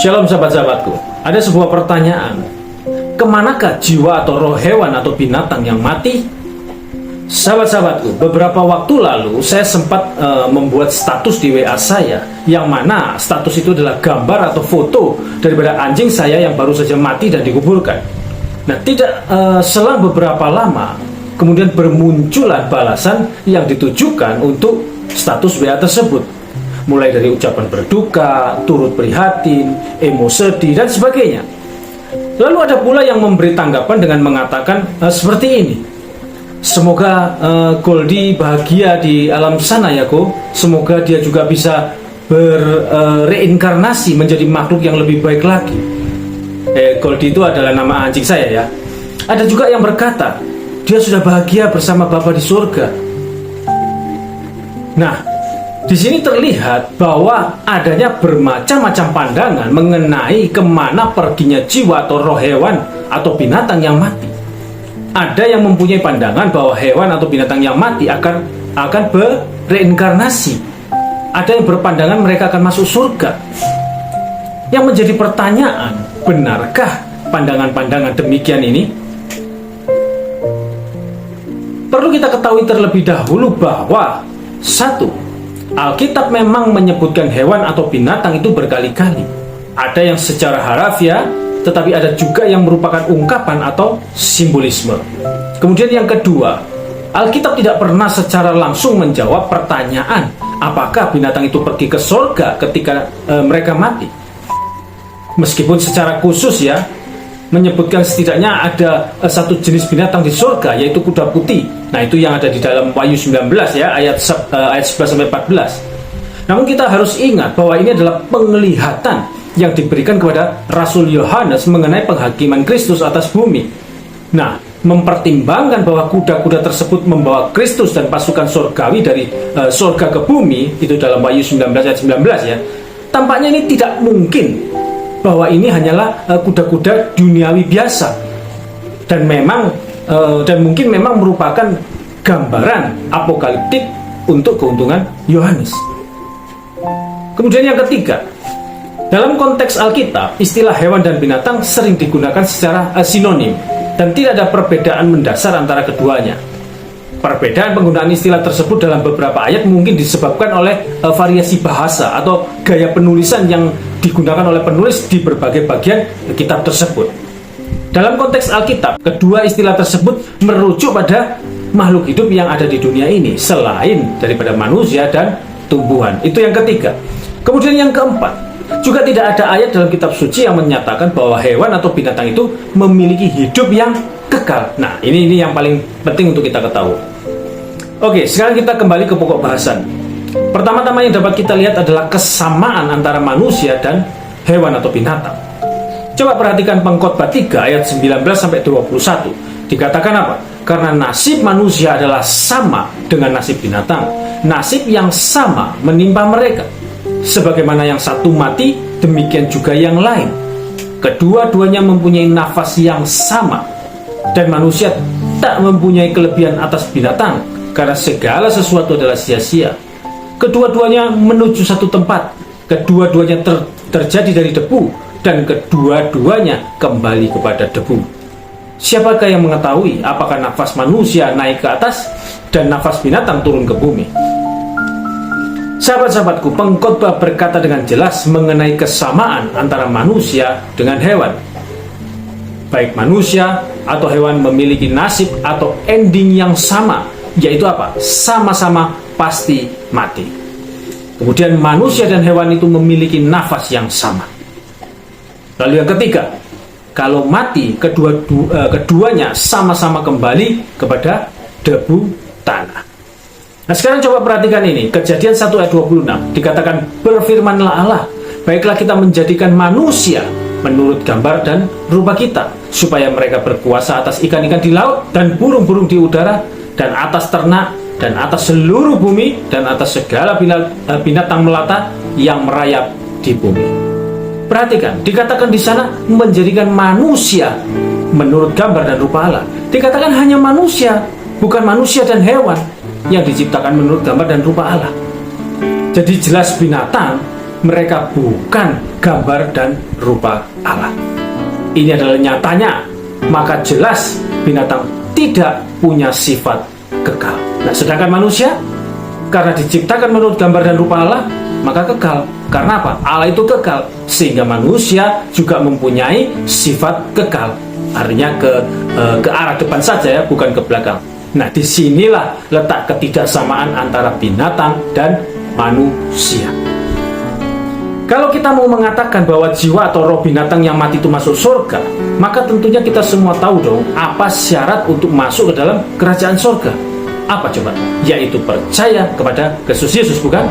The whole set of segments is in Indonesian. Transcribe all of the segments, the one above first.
Shalom sahabat-sahabatku. Ada sebuah pertanyaan. Kemanakah jiwa atau roh hewan atau binatang yang mati? Sahabat-sahabatku, beberapa waktu lalu saya sempat membuat status di WA saya, yang mana status itu adalah gambar atau foto daripada anjing saya yang baru saja mati dan dikuburkan. Nah, tidak selang beberapa lama, kemudian bermunculan balasan yang ditujukan untuk status WA tersebut. Mulai dari ucapan berduka, turut prihatin, emo sedih, dan sebagainya. Lalu ada pula yang memberi tanggapan dengan mengatakan seperti ini. Semoga Goldie bahagia di alam sana ya Ko. Semoga dia juga bisa berreinkarnasi menjadi makhluk yang lebih baik lagi. Goldie itu adalah nama anjing saya ya. Ada juga yang berkata, dia sudah bahagia bersama Bapa di surga. Nah, di sini terlihat bahwa adanya bermacam-macam pandangan mengenai kemana perginya jiwa atau roh hewan atau binatang yang mati. Ada yang mempunyai pandangan bahwa hewan atau binatang yang mati akan berreinkarnasi. Ada yang berpandangan mereka akan masuk surga. Yang menjadi pertanyaan, benarkah pandangan-pandangan demikian ini? Perlu kita ketahui terlebih dahulu bahwa satu, Alkitab memang menyebutkan hewan atau binatang itu berkali-kali. Ada yang secara harafiah, tetapi ada juga yang merupakan ungkapan atau simbolisme. Kemudian yang kedua, Alkitab tidak pernah secara langsung menjawab pertanyaan apakah binatang itu pergi ke surga ketika mereka mati. Meskipun secara khusus ya, menyebutkan setidaknya ada satu jenis binatang di surga, yaitu kuda putih. Nah, itu yang ada di dalam Wahyu 19 ya, ayat 11-14. Namun kita harus ingat bahwa ini adalah penglihatan yang diberikan kepada Rasul Yohanes mengenai penghakiman Kristus atas bumi. Nah, mempertimbangkan bahwa kuda-kuda tersebut membawa Kristus dan pasukan surgawi dari surga ke bumi, itu dalam Wahyu 19 ayat 19 ya. Tampaknya ini tidak mungkin bahwa ini hanyalah kuda-kuda duniawi biasa, dan mungkin memang merupakan gambaran apokaliptik untuk keuntungan Yohanes. Kemudian yang ketiga, dalam konteks Alkitab, istilah hewan dan binatang sering digunakan secara sinonim dan tidak ada perbedaan mendasar antara keduanya. Perbedaan penggunaan istilah tersebut dalam beberapa ayat mungkin disebabkan oleh variasi bahasa atau gaya penulisan yang digunakan oleh penulis di berbagai bagian kitab tersebut. Dalam konteks Alkitab, kedua istilah tersebut merujuk pada makhluk hidup yang ada di dunia ini selain daripada manusia dan tumbuhan. Itu yang ketiga. Kemudian yang keempat, juga tidak ada ayat dalam kitab suci yang menyatakan bahwa hewan atau binatang itu memiliki hidup yang kekal. Nah, ini yang paling penting untuk kita ketahui. Oke, sekarang kita kembali ke pokok bahasan. Pertama-tama yang dapat kita lihat adalah kesamaan antara manusia dan hewan atau binatang. Coba perhatikan Pengkhotbah 3 ayat 19-21. Dikatakan apa? Karena nasib manusia adalah sama dengan nasib binatang. Nasib yang sama menimpa mereka. Sebagaimana yang satu mati, demikian juga yang lain. Kedua-duanya mempunyai nafas yang sama. Dan manusia tak mempunyai kelebihan atas binatang, karena segala sesuatu adalah sia-sia. Kedua-duanya menuju satu tempat. Kedua-duanya terjadi dari debu, dan kedua-duanya kembali kepada debu. Siapakah yang mengetahui apakah nafas manusia naik ke atas dan nafas binatang turun ke bumi? Sahabat-sahabatku, Pengkhotbah berkata dengan jelas mengenai kesamaan antara manusia dengan hewan. Baik manusia atau hewan memiliki nasib atau ending yang sama, yaitu apa? Sama-sama pasti mati. Kemudian manusia dan hewan itu memiliki nafas yang sama. Lalu yang ketiga, kalau mati, keduanya sama-sama kembali kepada debu tanah. Nah, sekarang coba perhatikan ini. Kejadian 1 ayat 26 dikatakan, berfirmanlah Allah, baiklah kita menjadikan manusia menurut gambar dan rupa kita, supaya mereka berkuasa atas ikan-ikan di laut dan burung-burung di udara, dan atas ternak, dan atas seluruh bumi, dan atas segala binatang melata yang merayap di bumi. Perhatikan, dikatakan di sana menjadikan manusia menurut gambar dan rupa Allah. Dikatakan hanya manusia, bukan manusia dan hewan yang diciptakan menurut gambar dan rupa Allah. Jadi jelas binatang mereka bukan gambar dan rupa Allah. Ini adalah nyatanya, maka jelas binatang tidak punya sifat kekal. Nah, sedangkan manusia, karena diciptakan menurut gambar dan rupa Allah, maka kekal. Karena apa? Allah itu kekal, sehingga manusia juga mempunyai sifat kekal. Artinya ke arah depan saja ya, bukan ke belakang. Nah, disinilah letak ketidaksamaan antara binatang dan manusia. Kalau kita mau mengatakan bahwa jiwa atau roh binatang yang mati itu masuk surga, maka tentunya kita semua tahu dong apa syarat untuk masuk ke dalam kerajaan surga. Apa coba? Yaitu percaya kepada Kristus Yesus, bukan?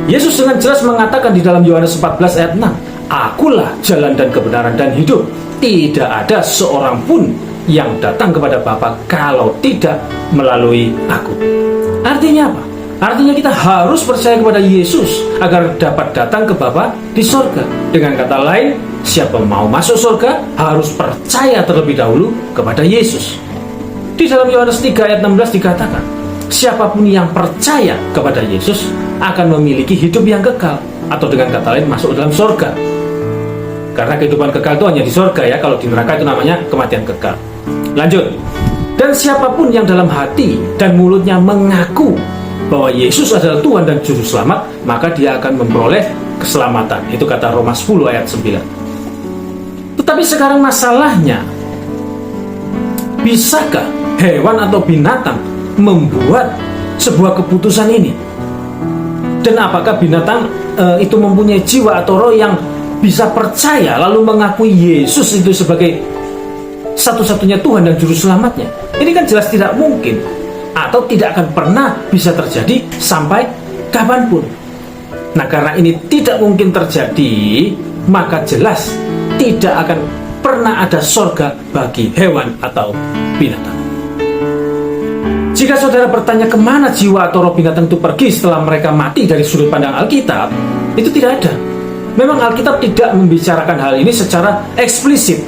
Yesus dengan jelas mengatakan di dalam Yohanes 14 ayat 6, "Akulah jalan dan kebenaran dan hidup. Tidak ada seorang pun yang datang kepada Bapa kalau tidak melalui aku." Artinya apa? Artinya kita harus percaya kepada Yesus agar dapat datang ke Bapa di surga. Dengan kata lain, siapa mau masuk surga harus percaya terlebih dahulu kepada Yesus. Di dalam Yohanes 3 ayat 16 dikatakan, siapapun yang percaya kepada Yesus akan memiliki hidup yang kekal, atau dengan kata lain masuk dalam surga. Karena kehidupan kekal itu hanya di surga ya, kalau di neraka itu namanya kematian kekal. Lanjut. Dan siapapun yang dalam hati dan mulutnya mengaku bahwa Yesus adalah Tuhan dan Juru Selamat, maka dia akan memperoleh keselamatan. Itu kata Roma 10 ayat 9. Tetapi sekarang masalahnya, bisakah hewan atau binatang membuat sebuah keputusan ini? Dan apakah binatang itu mempunyai jiwa atau roh yang bisa percaya lalu mengakui Yesus itu sebagai satu-satunya Tuhan dan Juru Selamatnya? Ini kan jelas tidak mungkin, atau tidak akan pernah bisa terjadi sampai kapanpun. Nah, karena ini tidak mungkin terjadi, maka jelas tidak akan pernah ada surga bagi hewan atau binatang. Jika saudara bertanya kemana jiwa atau roh binatang itu pergi setelah mereka mati dari sudut pandang Alkitab, itu tidak ada. Memang Alkitab tidak membicarakan hal ini secara eksplisit,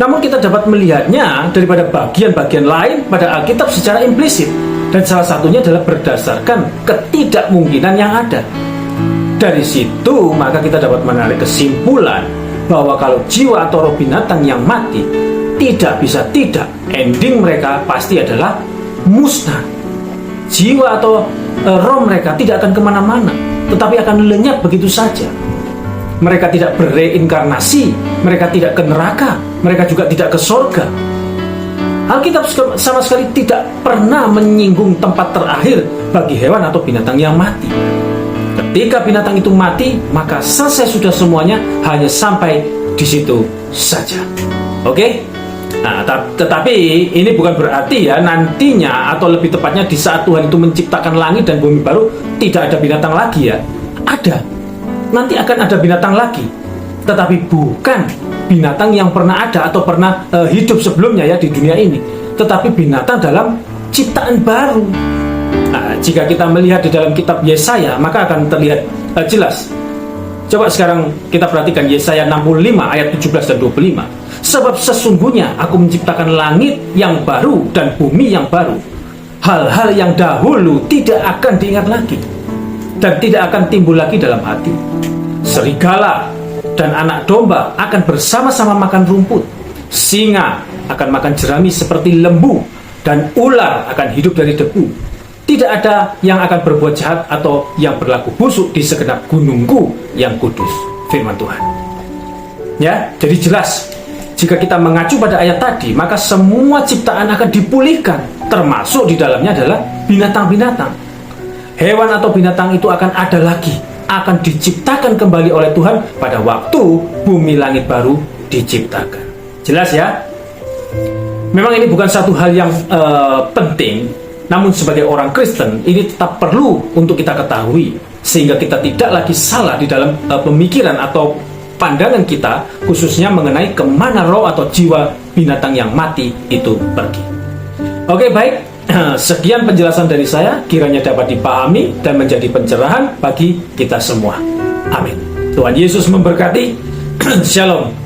namun kita dapat melihatnya daripada bagian-bagian lain pada Alkitab secara implisit. Dan salah satunya adalah berdasarkan ketidakmungkinan yang ada. Dari situ maka kita dapat menarik kesimpulan bahwa kalau jiwa atau roh binatang yang mati, tidak bisa tidak, ending mereka pasti adalah musnah. Jiwa atau roh mereka tidak akan kemana-mana, tetapi akan lenyap begitu saja. Mereka tidak bereinkarnasi, mereka tidak ke neraka, mereka juga tidak ke surga. Alkitab sama sekali tidak pernah menyinggung tempat terakhir bagi hewan atau binatang yang mati. Ketika binatang itu mati, maka selesai sudah semuanya, hanya sampai di situ saja. Oke? Nah, tetapi ini bukan berarti ya nantinya, atau lebih tepatnya di saat Tuhan itu menciptakan langit dan bumi baru, tidak ada binatang lagi ya. Ada. Nanti akan ada binatang lagi, tetapi bukan binatang yang pernah ada atau pernah hidup sebelumnya ya di dunia ini, tetapi binatang dalam ciptaan baru. Nah, jika kita melihat di dalam kitab Yesaya, maka akan terlihat jelas. Coba sekarang kita perhatikan Yesaya 65 ayat 17 dan 25. Sebab sesungguhnya aku menciptakan langit yang baru dan bumi yang baru. Hal-hal yang dahulu tidak akan diingat lagi, dan tidak akan timbul lagi dalam hati. Serigala dan anak domba akan bersama-sama makan rumput. Singa akan makan jerami seperti lembu, dan ular akan hidup dari debu. Tidak ada yang akan berbuat jahat atau yang berlaku busuk di segenap gunungku yang kudus. Firman Tuhan. Ya, jadi jelas, jika kita mengacu pada ayat tadi, maka semua ciptaan akan dipulihkan, termasuk di dalamnya adalah binatang-binatang. Hewan atau binatang itu akan ada lagi, akan diciptakan kembali oleh Tuhan pada waktu bumi langit baru diciptakan. Jelas ya? Memang ini bukan satu hal yang penting, namun sebagai orang Kristen ini tetap perlu untuk kita ketahui, sehingga kita tidak lagi salah di dalam pemikiran atau pandangan kita, khususnya mengenai kemana roh atau jiwa binatang yang mati itu pergi. Oke, baik. Sekian penjelasan dari saya, kiranya dapat dipahami dan menjadi pencerahan bagi kita semua. Amin. Tuhan Yesus memberkati. Shalom.